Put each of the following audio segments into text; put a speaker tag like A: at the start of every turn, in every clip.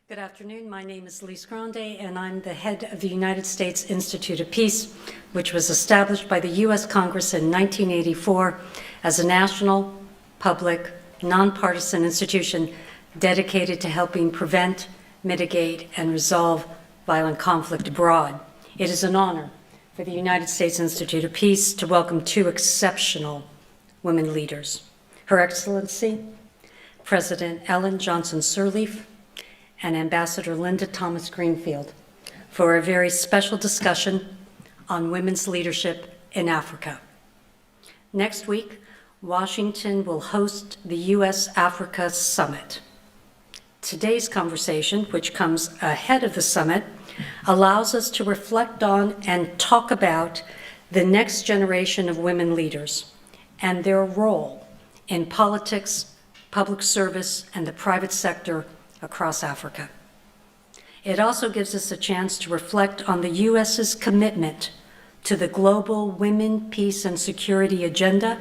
A: Good afternoon. My name is Lise Grande, and I'm the head of the United States Institute of Peace, which was established by the U.S. Congress in 1984 as a national, public, nonpartisan institution dedicated to helping prevent, mitigate, and resolve violent conflict abroad. It is an honor for the United States Institute of Peace to welcome two exceptional women leaders, Her Excellency, President Ellen Johnson Sirleaf, and Ambassador Linda Thomas-Greenfield for a very special discussion on women's leadership in Africa. Next week, Washington will host the U.S. Africa Summit. Today's conversation, which comes ahead of the summit, allows us to reflect on and talk about the next generation of women leaders and their role in politics, public service, and the private sector across Africa. It also gives us a chance to reflect on the U.S.'s commitment to the global women, peace, and security agenda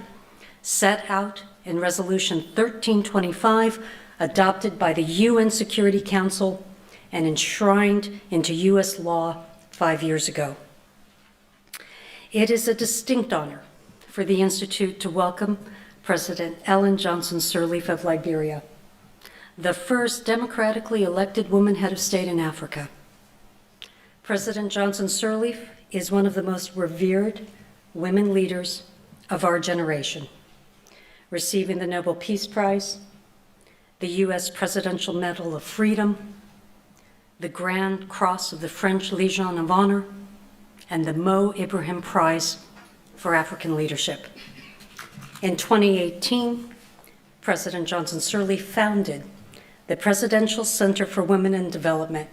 A: set out in Resolution 1325, adopted by the UN Security Council and enshrined into U.S. law 5 years ago. It is a distinct honor for the Institute to welcome President Ellen Johnson Sirleaf of Liberia, the first democratically elected woman head of state in Africa. President Johnson Sirleaf is one of the most revered women leaders of our generation, receiving the Nobel Peace Prize, the U.S. Presidential Medal of Freedom, the Grand Cross of the French Legion of Honor, and the Mo Ibrahim Prize for African Leadership. In 2018, President Johnson Sirleaf founded the Presidential Center for Women in Development,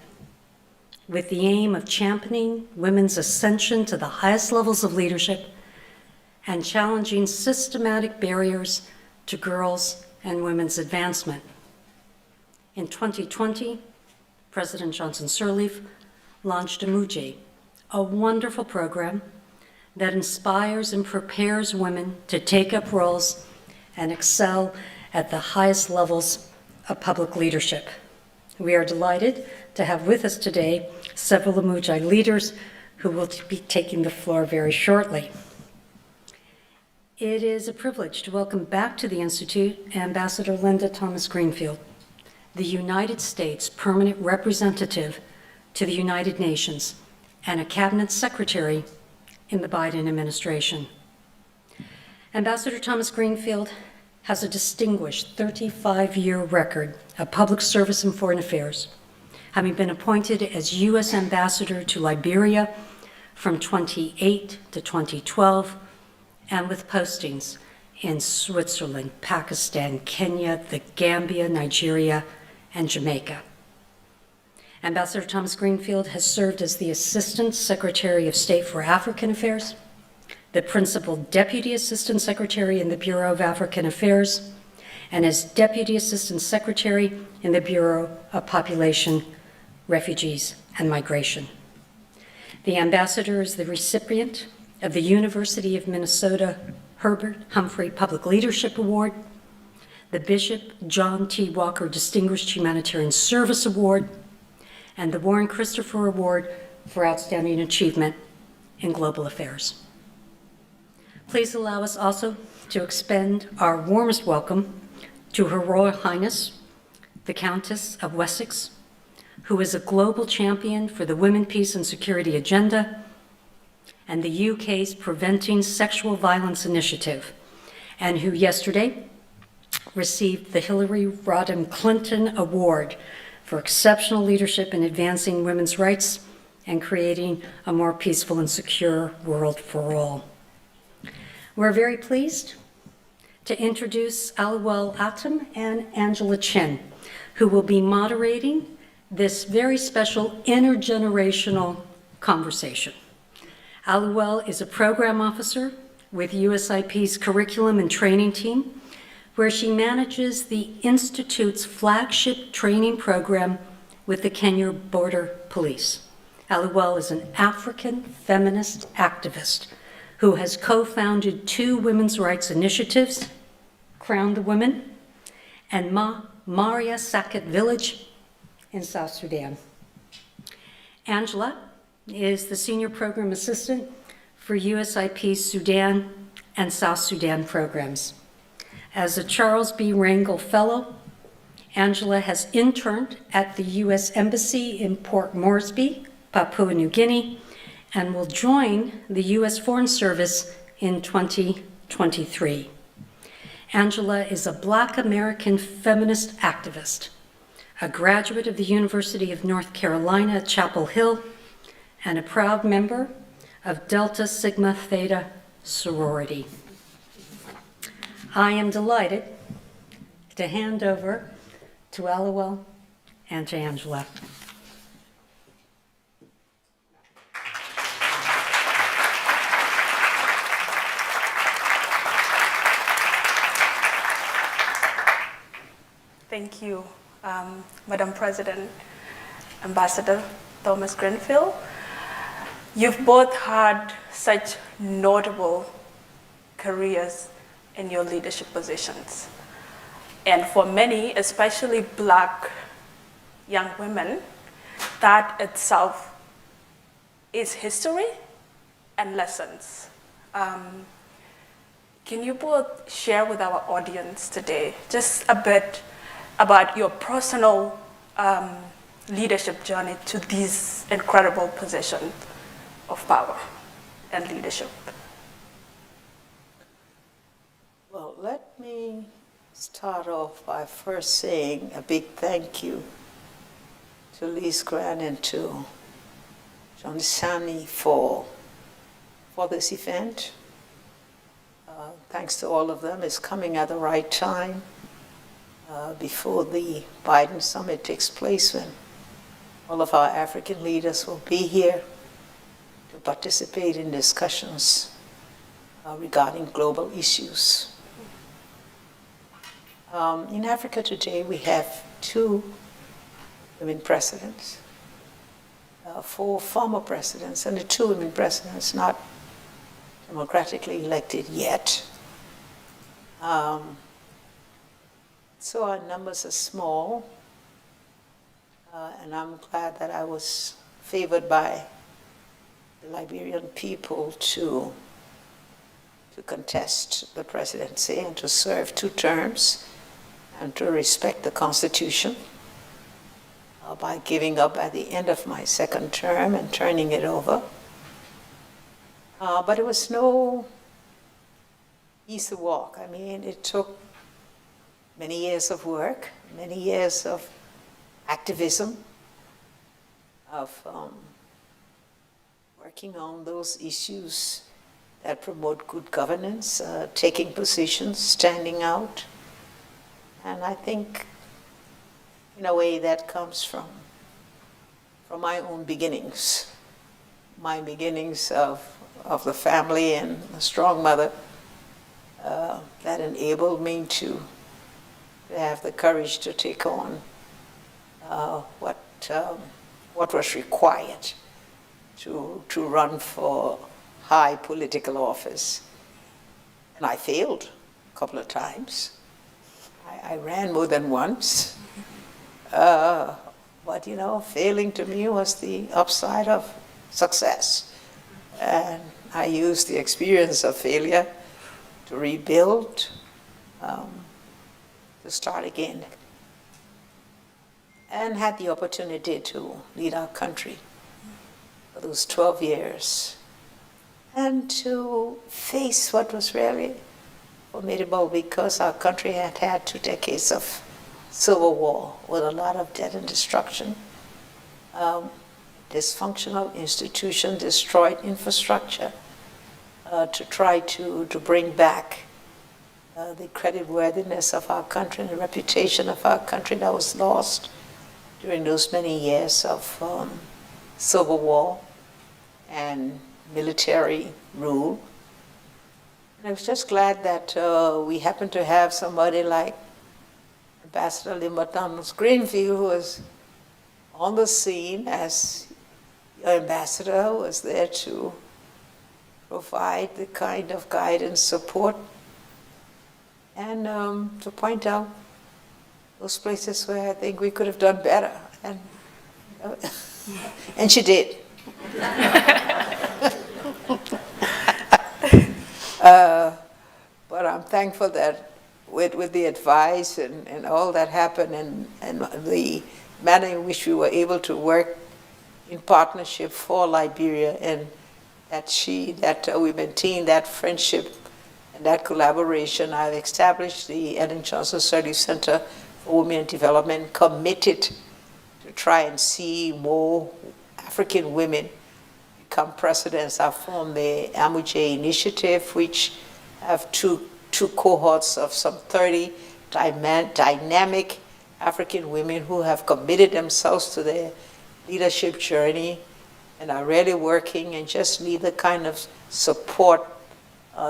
A: with the aim of championing women's ascension to the highest levels of leadership and challenging systematic barriers to girls' and women's advancement. In 2020, President Johnson Sirleaf launched Amuji, a wonderful program that inspires and prepares women to take up roles and excel at the highest levels of public leadership. We are delighted to have with us today several Amuji leaders who will be taking the floor very shortly. It is a privilege to welcome back to the Institute Ambassador Linda Thomas-Greenfield, the United States Permanent Representative to the United Nations and a Cabinet Secretary in the Biden administration. Ambassador Thomas-Greenfield has a distinguished 35-year record of public service and foreign affairs, having been appointed as U.S. Ambassador to Liberia from 2008 to 2012, and with postings in Switzerland, Pakistan, Kenya, the Gambia, Nigeria, and Jamaica. Ambassador Thomas-Greenfield has served as the Assistant Secretary of State for African Affairs, the Principal Deputy Assistant Secretary in the Bureau of African Affairs, and as Deputy Assistant Secretary in the Bureau of Population, Refugees, and Migration. The Ambassador is the recipient of the University of Minnesota Herbert Humphrey Public Leadership Award, the Bishop John T. Walker Distinguished Humanitarian Service Award, and the Warren Christopher Award for Outstanding Achievement in Global Affairs. Please allow us also to extend our warmest welcome to Her Royal Highness, the Countess of Wessex, who is a global champion for the Women, Peace and Security agenda and the UK's Preventing Sexual Violence Initiative, and who yesterday received the Hillary Rodham Clinton Award for exceptional leadership in advancing women's rights and creating a more peaceful and secure world for all. We're very pleased to introduce Aliwal Atom and Angela Chin, who will be moderating this very special intergenerational conversation. Aliwal is a program officer with USIP's curriculum and training team, where she manages the Institute's flagship training program with the Kenya Border Police. Aliwal is an African feminist activist who has co-founded 2 women's rights initiatives, Crown the Women and Maria Sackett Village in South Sudan. Angela is the Senior Program Assistant for USIP Sudan and South Sudan programs. As a Charles B. Rangel Fellow, Angela has interned at the U.S. Embassy in Port Moresby, Papua New Guinea, and will join the U.S. Foreign Service in 2023. Angela is a Black American feminist activist, a graduate of the University of North Carolina at Chapel Hill, and a proud member of Delta Sigma Theta sorority. I am delighted to hand over to Aliwell and to Angela.
B: Thank you, Madam President, Ambassador Thomas-Greenfield. You've both had such notable careers in your leadership positions. And for many, especially Black young women, that itself is history and lessons. Can you both share with our audience today just a bit about your personal leadership journey to these incredible positions of power and leadership?
C: Well, let me start off by first saying a big thank you to Lise Grande and to John Sani for this event. Thanks to all of them. It's coming at the right time before the Biden summit takes place, when all of our African leaders will be here to participate in discussions regarding global issues. In Africa today, we have 2 women presidents, 4 former presidents, and the 2 women presidents not democratically elected yet. So our numbers are small, and I'm glad that I was favored by the Liberian people to contest the presidency and to serve 2 terms and to respect the Constitution by giving up at the end of my 2nd term and turning it over. But it was no easy walk. I mean, it took many years of work, many years of activism, of working on those issues that promote good governance, taking positions, standing out. And I think, in a way, that comes from my own beginnings, my beginnings of the family and a strong mother that enabled me to have the courage to take on what was required to run for high political office. And I failed a couple of times. I ran more than once. But, you know, failing to me was the upside of success. And I used the experience of failure to rebuild, to start again. And had the opportunity to lead our country for those 12 years and to face what was really formidable, because our country had had 2 decades of civil war with a lot of death and destruction, dysfunctional institution, destroyed infrastructure, to try to bring back the creditworthiness of our country and the reputation of our country that was lost during those many years of civil war and military rule. And I was just glad that we happened to have somebody like Ambassador Thomas-Greenfield, who was on the scene as your ambassador, who was there to provide the kind of guidance, support, and to point out those places where I think we could have done better. And, and she did. But I'm thankful that with the advice and all that happened and the manner in which we were able to work in partnership for Liberia, and that we maintained that friendship and that collaboration. I've established the Ellen Johnson Sirleaf Center for Women and Development, committed to try and see more African women become presidents. I've formed the Amuje Initiative, which have two cohorts of some 30 dynamic African women who have committed themselves to their leadership journey and are really working and just need the kind of support,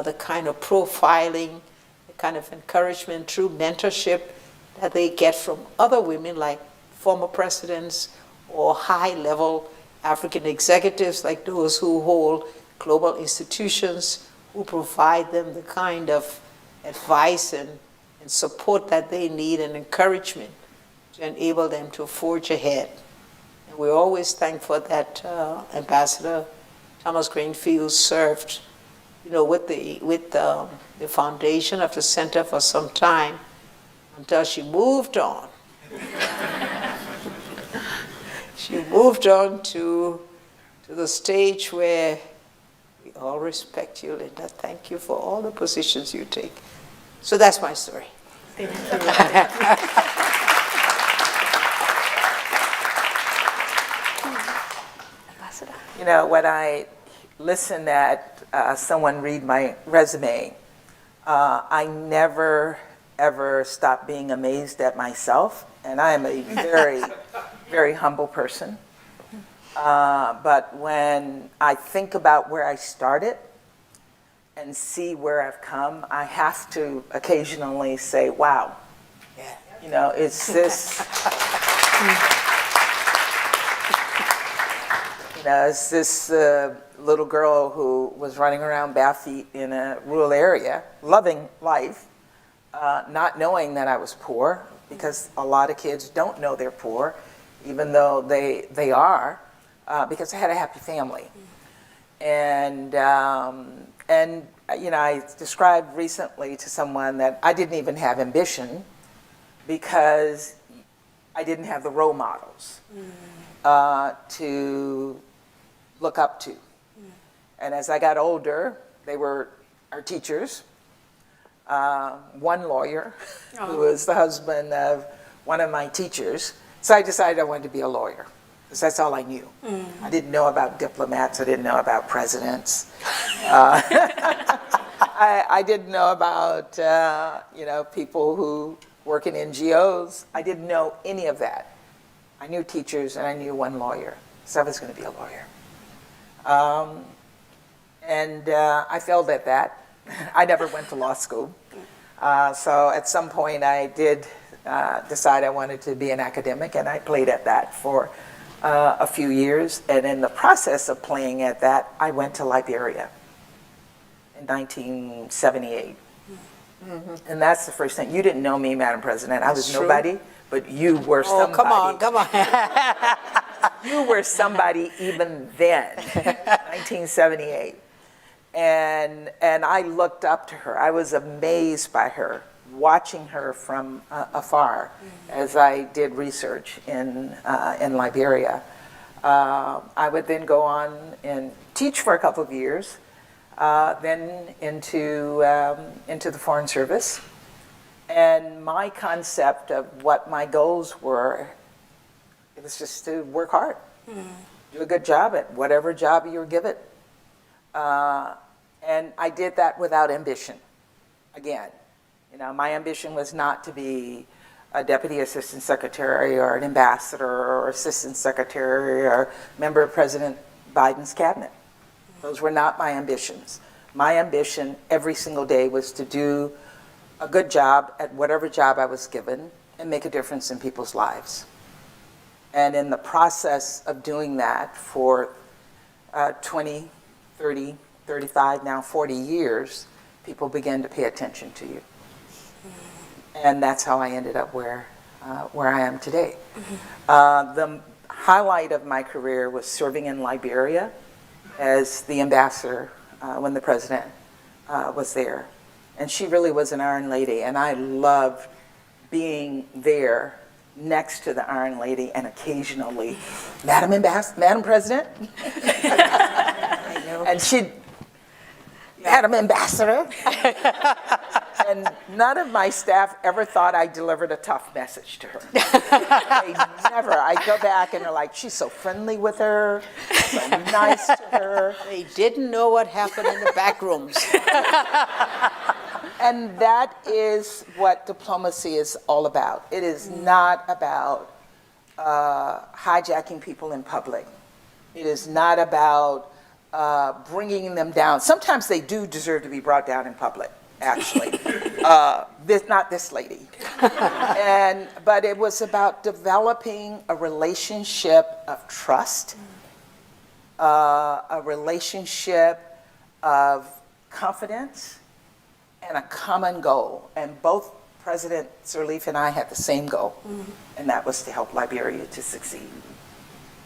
C: the kind of profiling, the kind of encouragement through mentorship that they get from other women like former presidents or high-level African executives like those who hold global institutions, who provide them the kind of advice and support that they need and encouragement to enable them to forge ahead. And we're always thankful that Ambassador Thomas-Greenfield served, with the foundation of the center for some time until she moved on. She moved on to the stage where we all respect you, Linda. Thank you for all the positions you take. So that's my story.
B: Thank you.
D: When I listen at someone read my resume, I never, ever stop being amazed at myself. And I am a very, very humble person. But when I think about where I started and see where I've come, I have to occasionally say, wow. Yeah. It's this... It's this little girl who was running around bare feet in a rural area, loving life, not knowing that I was poor, because a lot of kids don't know they're poor, even though they are, because I had a happy family. And I described recently to someone that I didn't even have ambition because I didn't have the role models to look up to. And as I got older, they were our teachers. One lawyer, who was the husband of one of my teachers. So I decided I wanted to be a lawyer, because that's all I knew. I didn't know about diplomats. I didn't know about presidents. I didn't know about people who work in NGOs. I didn't know any of that. I knew teachers and I knew one lawyer, so I was going to be a lawyer. I failed at that. I never went to law school. So at some point I did decide I wanted to be an academic, and I played at that for a few years. And in the process of playing at that, I went to Liberia in 1978. Mm-hmm. And that's the first thing. You didn't know me, Madam President. I was nobody, but you were somebody.
C: Oh, come on.
D: You were somebody even then, 1978. And I looked up to her. I was amazed by her, watching her from afar as I did research in Liberia. I would then go on and teach for a couple of years, then into the Foreign Service. And my concept of what my goals were, it was just to work hard, do a good job at whatever job you were given. And I did that without ambition. Again, my ambition was not to be a deputy assistant secretary or an ambassador or assistant secretary or member of President Biden's cabinet. Those were not my ambitions. My ambition every single day was to do a good job at whatever job I was given and make a difference in people's lives. And in the process of doing that for 20, 30, 35, now 40 years, people began to pay attention to you. And that's how I ended up where where I am today. The highlight of my career was serving in Liberia as the ambassador when the president was there. And she really was an Iron Lady, and I loved being there next to the Iron Lady and occasionally, Madam President? And she'd, Madam Ambassador? And none of my staff ever thought I delivered a tough message to her. They never. I go back and they're like, she's so friendly with her, so nice to her.
C: They didn't know what happened in the back rooms.
D: And that is what diplomacy is all about. It is not about hijacking people in public. It is not about bringing them down. Sometimes they do deserve to be brought down in public, actually. Not this lady. But it was about developing a relationship of trust, a relationship of confidence, and a common goal. And both President Sirleaf and I had the same goal, and that was to help Liberia to succeed.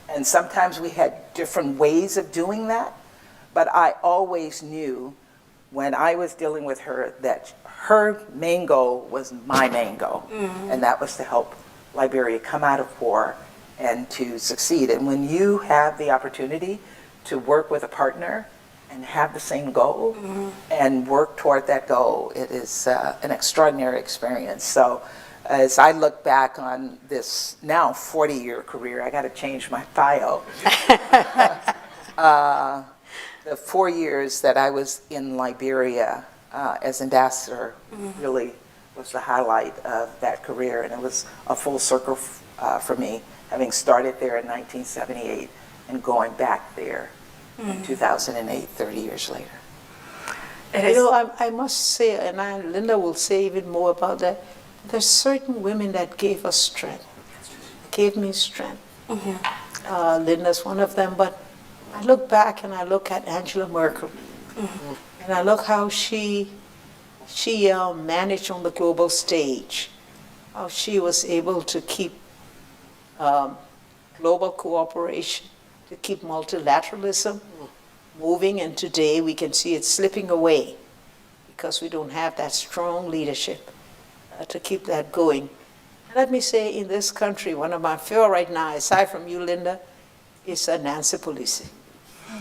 D: And sometimes we had different ways of doing that, but I always knew when I was dealing with her that her main goal was my main goal, and that was to help Liberia come out of war and to succeed. And when you have the opportunity to work with a partner and have the same goal and work toward that goal, it is an extraordinary experience. So as I look back on this now 40-year career, I got to change my bio. The 4 years that I was in Liberia as ambassador really was the highlight of that career, and it was a full circle for me, having started there in 1978 and going back there in 2008, 30 years later.
C: You know, I must say, and Linda will say even more about that, there's certain women that gave us strength, gave me strength. Linda's one of them, but I look back and I look at Angela Merkel, and I look how she managed on the global stage, how she was able to keep global cooperation, to keep multilateralism moving, and today we can see it slipping away because we don't have that strong leadership to keep that going. Let me say, in this country, one of my favorite right now, aside from you, Linda, is Nancy Pelosi.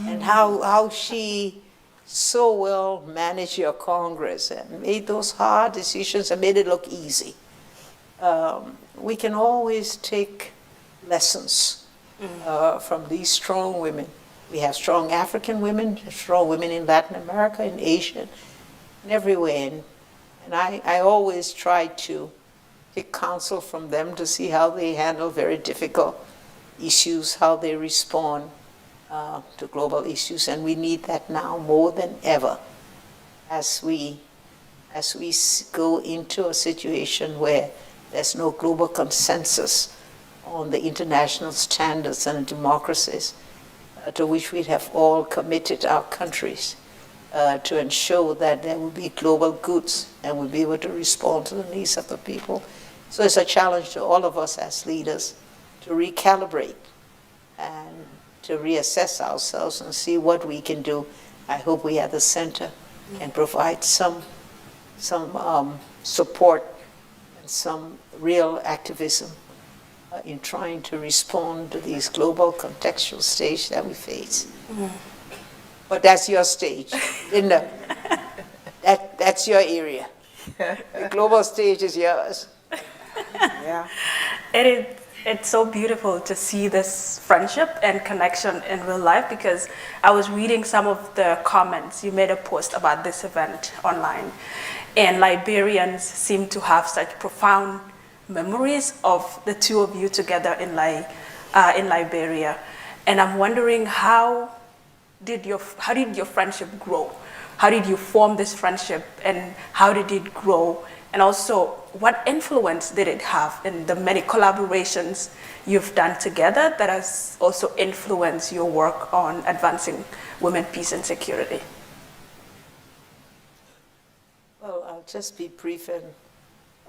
C: And how she so well managed your Congress and made those hard decisions and made it look easy. We can always take lessons from these strong women. We have strong African women, strong women in Latin America, in Asia, and everywhere. And I always try to take counsel from them to see how they handle very difficult issues, how they respond to global issues. And we need that now more than ever as we go into a situation where there's no global consensus on the international standards and democracies to which we have all committed our countries to ensure that there will be global goods and we'll be able to respond to the needs of the people. So it's a challenge to all of us as leaders to recalibrate and to reassess ourselves and see what we can do. I hope we at the center can provide some support and some real activism in trying to respond to these global contextual stage that we face. But that's your stage, Linda. That's your area. The global stage is yours.
D: Yeah.
B: It's so beautiful to see this friendship and connection in real life, because I was reading some of the comments. You made a post about this event online, and Liberians seem to have such profound memories of the two of you together in Liberia. And I'm wondering, how did your friendship grow? How did you form this friendship, and how did it grow? And also, what influence did it have in the many collaborations you've done together that has also influenced your work on advancing women, peace, and security?
C: Well, I'll just be brief and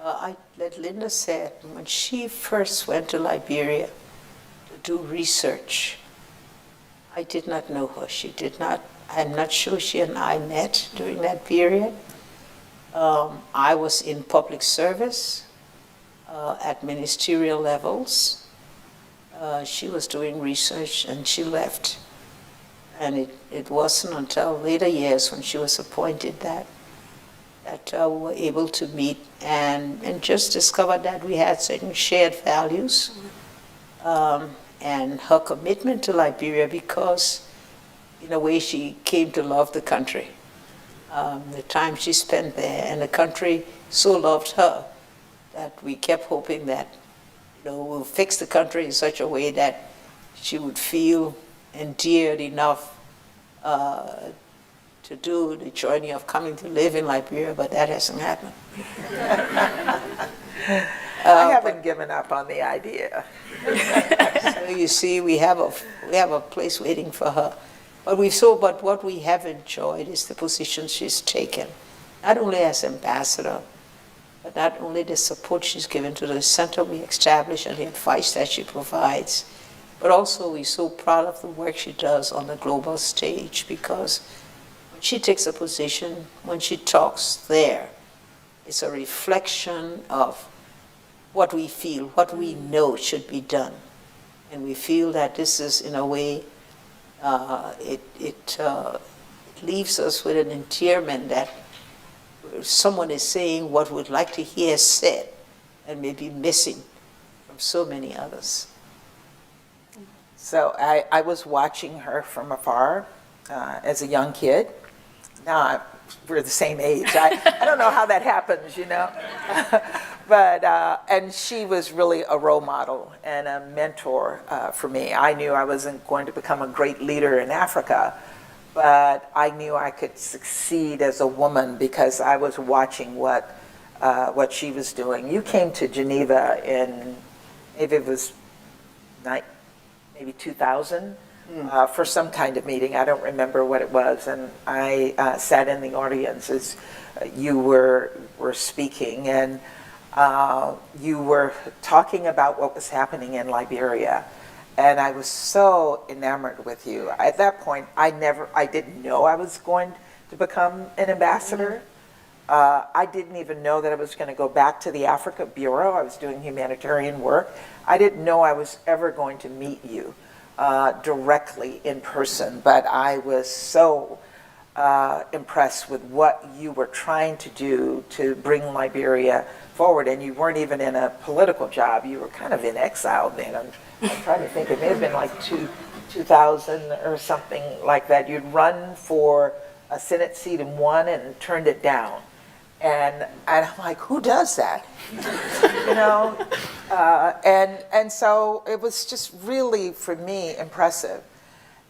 C: Like Linda said, when she first went to Liberia to do research, I did not know her. I'm not sure she and I met during that period. I was in public service at ministerial levels. She was doing research and she left. And it wasn't until later years when she was appointed that we were able to meet and just discovered that we had certain shared values. And her commitment to Liberia, because in a way she came to love the country. The time she spent there, and the country so loved her that we kept hoping that we'll fix the country in such a way that she would feel endeared enough to do the journey of coming to live in Liberia, but that hasn't happened.
D: I haven't given up on the idea.
C: So you see, we have a place waiting for her. But what we have enjoyed is the position she's taken, not only as ambassador, but not only the support she's given to the center we established and the advice that she provides, but also we're so proud of the work she does on the global stage, because when she takes a position, when she talks there, it's a reflection of what we feel, what we know should be done. And we feel that this is, in a way, it leaves us with an endearment that someone is saying what we'd like to hear said and maybe missing from so many others.
D: So I was watching her from afar as a young kid. Now we're the same age. I don't know how that happens, But, and she was really a role model and a mentor for me. I knew I wasn't going to become a great leader in Africa, but I knew I could succeed as a woman because I was watching what she was doing. You came to Geneva in, maybe it was maybe 2000, for some kind of meeting. I don't remember what it was, and I sat in the audience as you were speaking, and you were talking about what was happening in Liberia, and I was so enamored with you. At that point, I didn't know I was going to become an ambassador. I didn't even know that I was going to go back to the Africa Bureau. I was doing humanitarian work. I didn't know I was ever going to meet you directly in person, but I was so impressed with what you were trying to do to bring Liberia forward. And you weren't even in a political job. You were kind of in exile then. I'm trying to think. It may have been like 2000 or something like that. You'd run for a Senate seat and won and turned it down. And I'm like, who does that? And so it was just really, for me, impressive.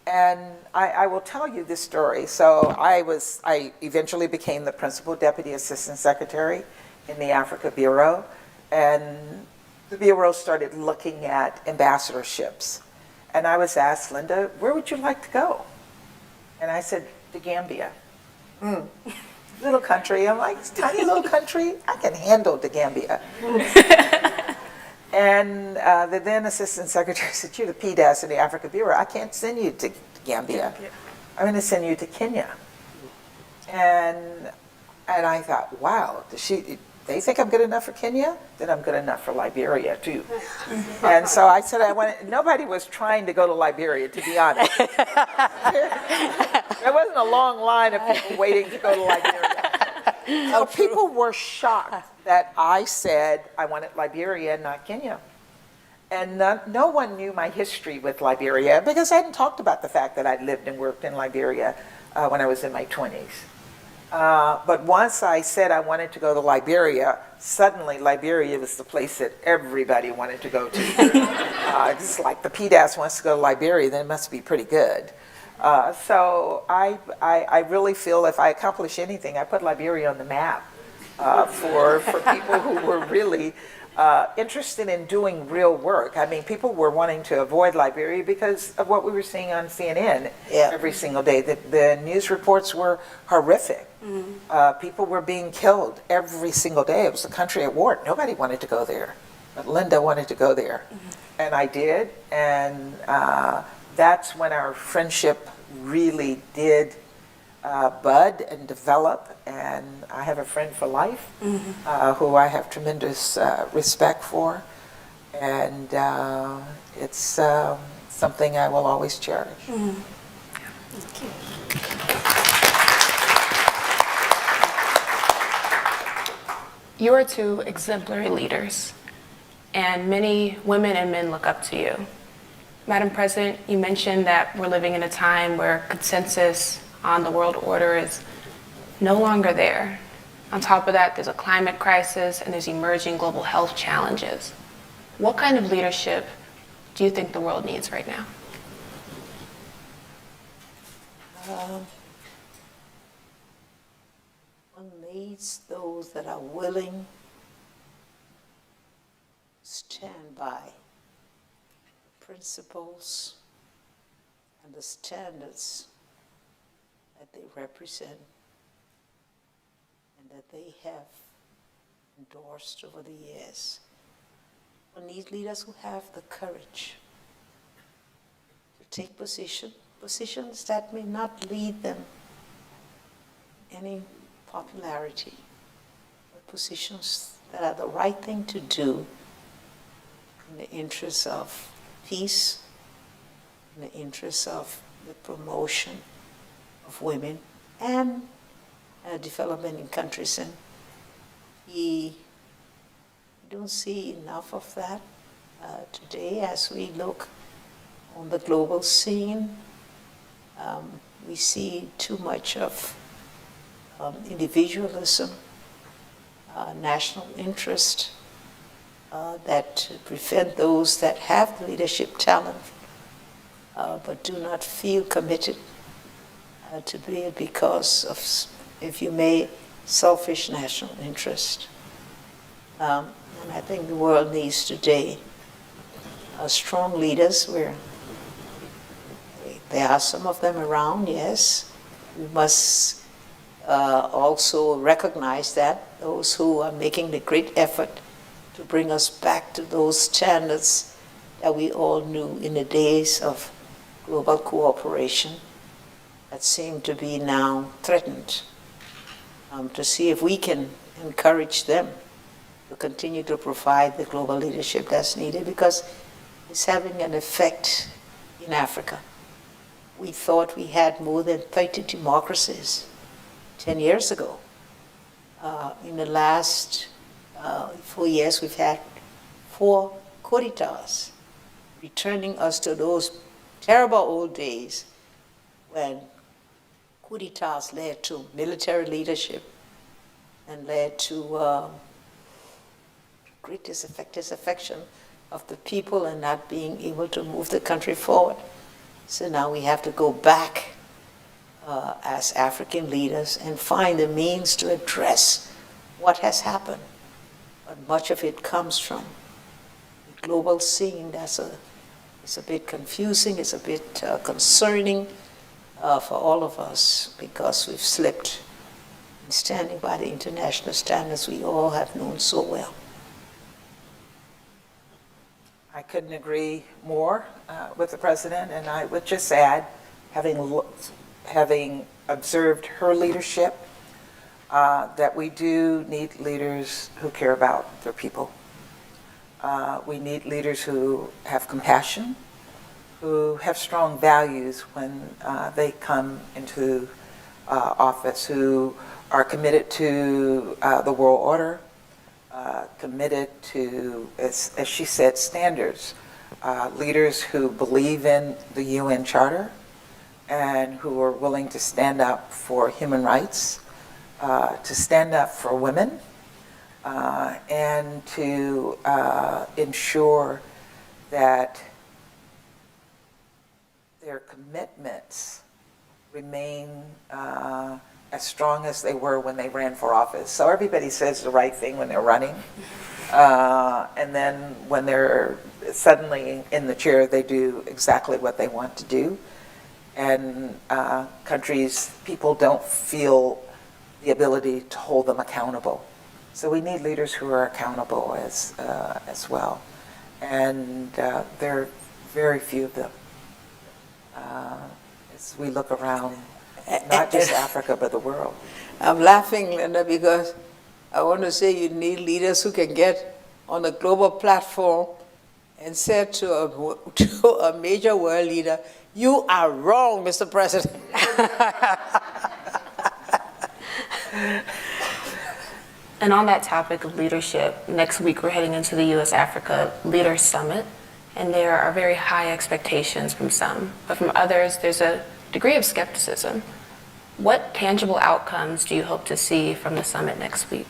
D: And I will tell you this story. So I eventually became the principal deputy assistant secretary in the Africa Bureau, and the Bureau started looking at ambassadorships. And I was asked, Linda, where would you like to go? And I said, to Gambia. Little country. I'm like, tiny little country, I can handle the Gambia. And the then assistant secretary said, you're the PDAS in the Africa Bureau. I can't send you to Gambia. I'm going to send you to Kenya. And I thought, wow, they think I'm good enough for Kenya? Then I'm good enough for Liberia, too. And so I said, nobody was trying to go to Liberia, to be honest. There wasn't a long line of people waiting to go to Liberia. So people were shocked that I said I wanted Liberia, not Kenya. And no one knew my history with Liberia because I hadn't talked about the fact that I'd lived and worked in Liberia when I was in my 20s. But once I said I wanted to go to Liberia, suddenly Liberia was the place that everybody wanted to go to. It's like the PDAS wants to go to Liberia, then it must be pretty good. So I really feel if I accomplish anything, I put Liberia on the map for people who were really interested in doing real work. I mean, people were wanting to avoid Liberia because of what we were seeing on CNN every single day. The news reports were horrific. People were being killed every single day. It was a country at war. Nobody wanted to go there, but Linda wanted to go there. And I did, and that's when our friendship really did bud and develop, and I have a friend for life who I have tremendous respect for, and it's something I will always cherish.
A: Thank you.
E: You are two exemplary leaders, and many women and men look up to you. Madam President, you mentioned that we're living in a time where consensus on the world order is no longer there. On top of that, there's a climate crisis and there's emerging global health challenges. What kind of leadership do you think the world needs right now?
C: One needs those that are willing to stand by the principles and the standards that they represent and that they have endorsed over the years. One needs leaders who have the courage to take positions that may not lead them any popularity, but positions that are the right thing to do in the interests of peace, in the interests of the promotion of women and development in countries. And we don't see enough of that today as we look on the global scene. We see too much of individualism, national interest that prevent those that have the leadership talent but do not feel committed to be it because of, if you may, selfish national interest. And I think the world needs today strong leaders where there are some of them around, yes. We must also recognize that those who are making the great effort to bring us back to those standards that we all knew in the days of global cooperation that seem to be now threatened, to see if we can encourage them to continue to provide the global leadership that's needed, because it's having an effect in Africa. We thought we had more than 30 democracies 10 years ago. In the last 4 years, we've had 4 coup d'etats, returning us to those terrible old days when coup d'etats led to military leadership and led to great disaffection of the people and not being able to move the country forward. So now we have to go back as African leaders and find the means to address what has happened. But much of it comes from the global scene. It's a bit confusing, it's a bit concerning for all of us, because we've slipped in standing by the international standards we all have known so well.
D: I couldn't agree more with the president, and I would just add, having observed her leadership, that we do need leaders who care about their people. We need leaders who have compassion, who have strong values when they come into office, who are committed to the world order, committed to, as she said, standards. Leaders who believe in the UN Charter and who are willing to stand up for human rights, to stand up for women, and to ensure that their commitments remain as strong as they were when they ran for office. So everybody says the right thing when they're running, And then when they're suddenly in the chair, they do exactly what they want to do. And people don't feel the ability to hold them accountable. So we need leaders who are accountable as well. And there are very few of them. As we look around, not just Africa, but the world.
C: I'm laughing, Linda, because I want to say you need leaders who can get on a global platform and say to a major world leader, "You are wrong, Mr. President."
E: And on that topic of leadership, next week we're heading into the U.S. Africa Leaders Summit, and there are very high expectations from some, but from others there's a degree of skepticism. What tangible outcomes do you hope to see from the summit next week?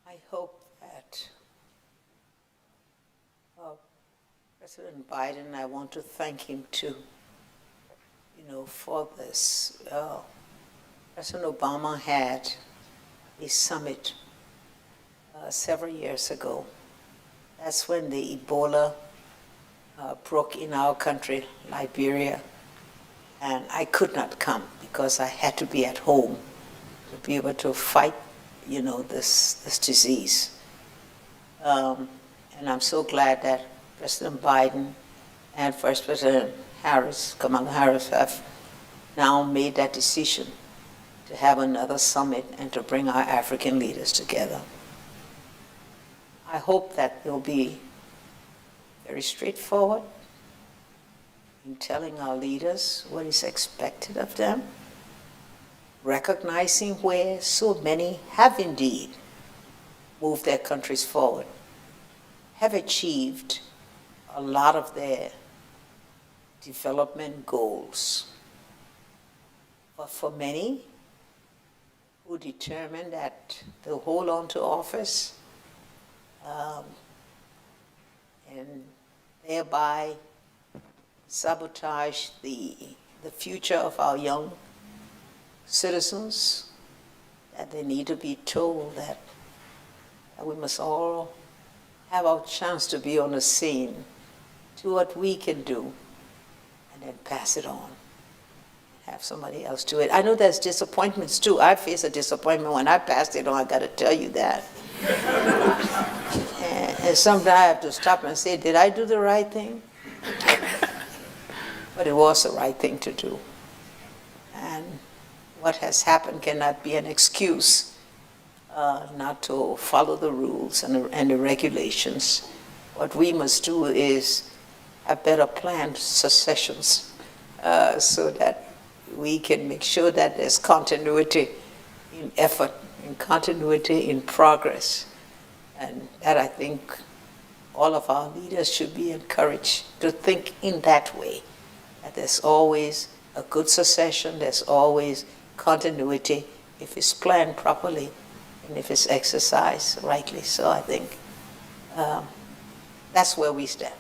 C: I hope that President Biden, I want to thank him too, for this. President Obama had a summit several years ago. That's when the Ebola broke in our country, Liberia, and I could not come because I had to be at home to be able to fight, this disease. And I'm so glad that President Biden and First President Kamala Harris, have now made that decision to have another summit and to bring our African leaders together. I hope that they'll be very straightforward in telling our leaders what is expected of them, recognizing where so many have indeed moved their countries forward, have achieved a lot of their development goals. But for many who determine that they'll hold on to office and thereby sabotage the future of our young citizens, that they need to be told that we must all have our chance to be on the scene, do what we can do, and then pass it on. Have somebody else do it. I know there's disappointments too. I face a disappointment when I passed it on, I gotta tell you that. and sometimes I have to stop and say, did I do the right thing? But it was the right thing to do. And what has happened cannot be an excuse not to follow the rules and the regulations. What we must do is have better planned successions so that we can make sure that there's continuity in effort, and continuity in progress. And that, I think, all of our leaders should be encouraged to think in that way, that there's always a good succession, there's always continuity if it's planned properly and if it's exercised rightly. So I think that's where we stand.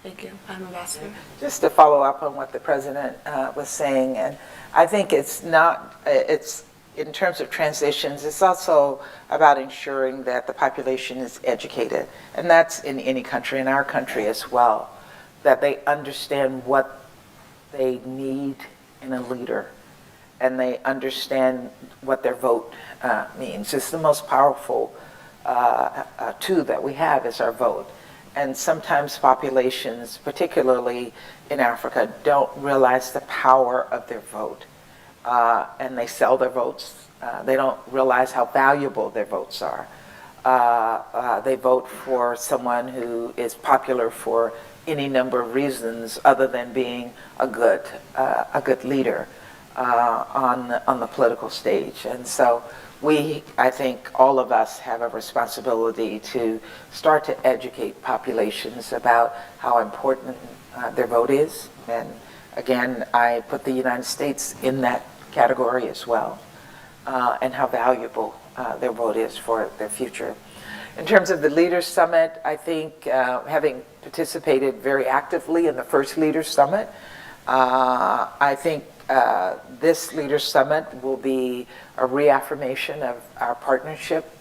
E: Thank you, Madam Ambassador.
D: Just to follow up on what the president was saying, and I think it's in terms of transitions, it's also about ensuring that the population is educated, and that's in any country, in our country as well, that they understand what they need in a leader, and they understand what their vote means. It's the most powerful tool that we have is our vote. And sometimes populations, particularly in Africa, don't realize the power of their vote. And they sell their votes. They don't realize how valuable their votes are. They vote for someone who is popular for any number of reasons other than being a good leader on the political stage. And so I think all of us have a responsibility to start to educate populations about how important their vote is. And again, I put the United States in that category as well, and how valuable their vote is for their future. In terms of the Leaders Summit, I think having participated very actively in the first Leaders Summit, I think this Leaders Summit will be a reaffirmation of our partnership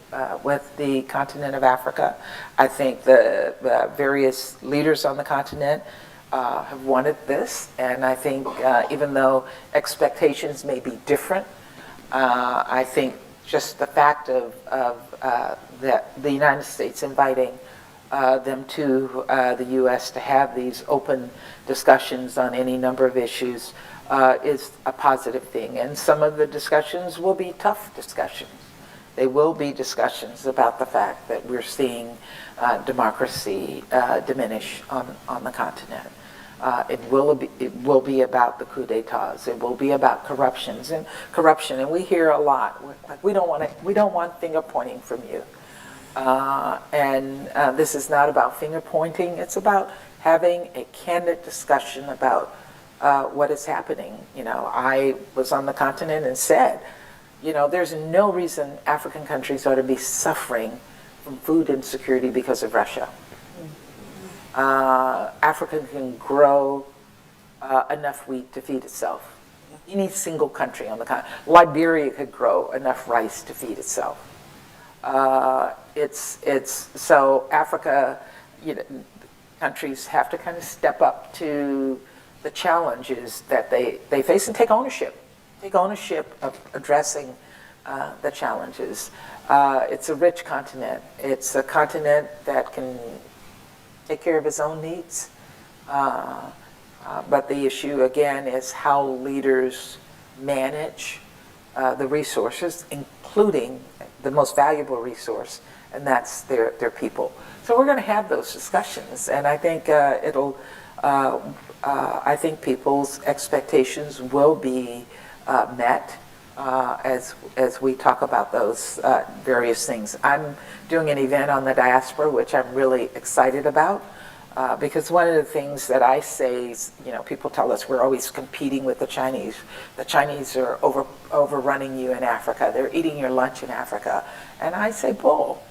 D: with the continent of Africa. I think the various leaders on the continent have wanted this, and I think even though expectations may be different, I think just the fact of the United States inviting them to the U.S. to have these open discussions on any number of issues is a positive thing. And some of the discussions will be tough discussions. They will be discussions about the fact that we're seeing democracy diminish on the continent. It will be about the coup d'etats. It will be about corruption, and we hear a lot. Like, we don't want finger pointing from you. This is not about finger pointing. It's about having a candid discussion about what is happening. You know, I was on the continent and said, you know, there's no reason African countries ought to be suffering from food insecurity because of Russia. Africa can grow enough wheat to feed itself. Any single country on the continent. Liberia could grow enough rice to feed itself. So Africa, you know, countries have to kind of step up to the challenges that they face and take ownership of addressing the challenges. It's a rich continent. It's a continent that can take care of its own needs. But the issue, again, is how leaders manage the resources, including the most valuable resource, and that's their people. So we're going to have those discussions, and I think I think people's expectations will be met as we talk about those various things. I'm doing an event on the diaspora, which I'm really excited about, because one of the things that I say is, you know, people tell us we're always competing with the Chinese. The Chinese are overrunning you in Africa. They're eating your lunch in Africa. And I say, bull.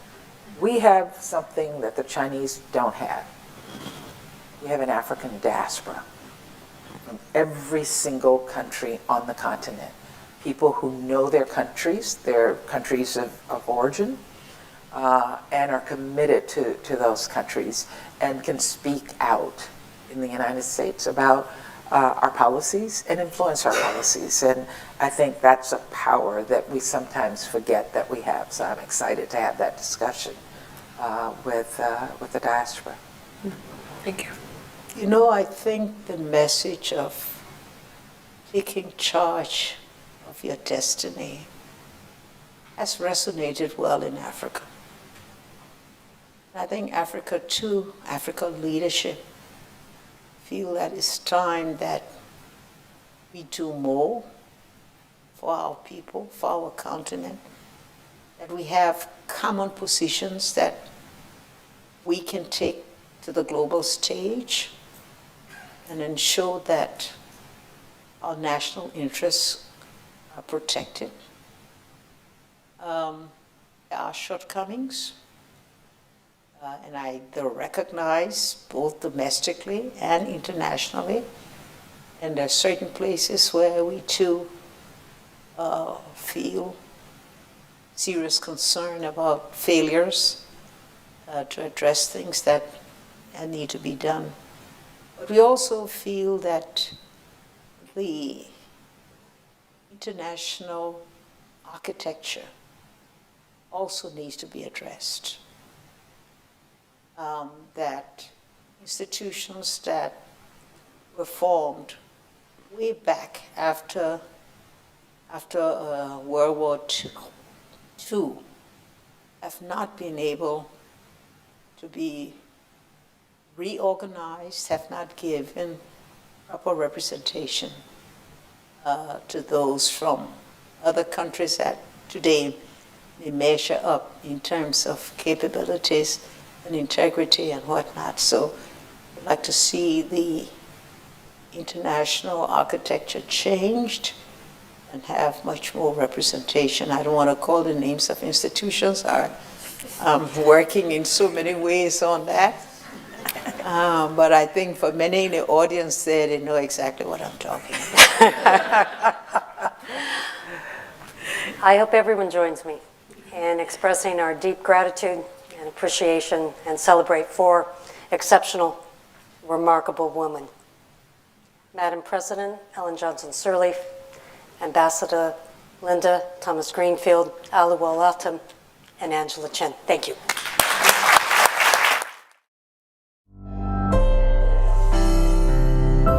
D: We have something that the Chinese don't have. We have an African diaspora from every single country on the continent. People who know their countries of origin, and are committed to those countries and can speak out in the United States about our policies and influence our policies. And I think that's a power that we sometimes forget that we have. So I'm excited to have that discussion with the diaspora.
E: Thank you.
C: You know, I think the message of taking charge of your destiny has resonated well in Africa. I think Africa too, Africa leadership, feel that it's time that we do more for our people, for our continent, that we have common positions that we can take to the global stage and ensure that our national interests are protected. There are shortcomings, and I recognize both domestically and internationally. And there are certain places where we too feel serious concern about failures to address things that need to be done. But we also feel that the international architecture also needs to be addressed. That institutions that were formed way back after World War II have not been able to be reorganized, have not given proper representation to those from other countries that today may measure up in terms of capabilities and integrity and whatnot. So I'd like to see the international architecture changed and have much more representation. I don't want to call the names of institutions. I'm working in so many ways on that. But I think for many in the audience there, they know exactly what I'm talking about.
A: I hope everyone joins me in expressing our deep gratitude and appreciation and celebrate 4 exceptional, remarkable women. Madam President Ellen Johnson Sirleaf, Ambassador Linda Thomas-Greenfield, Aluwal Atum, and Angela Chen. Thank you.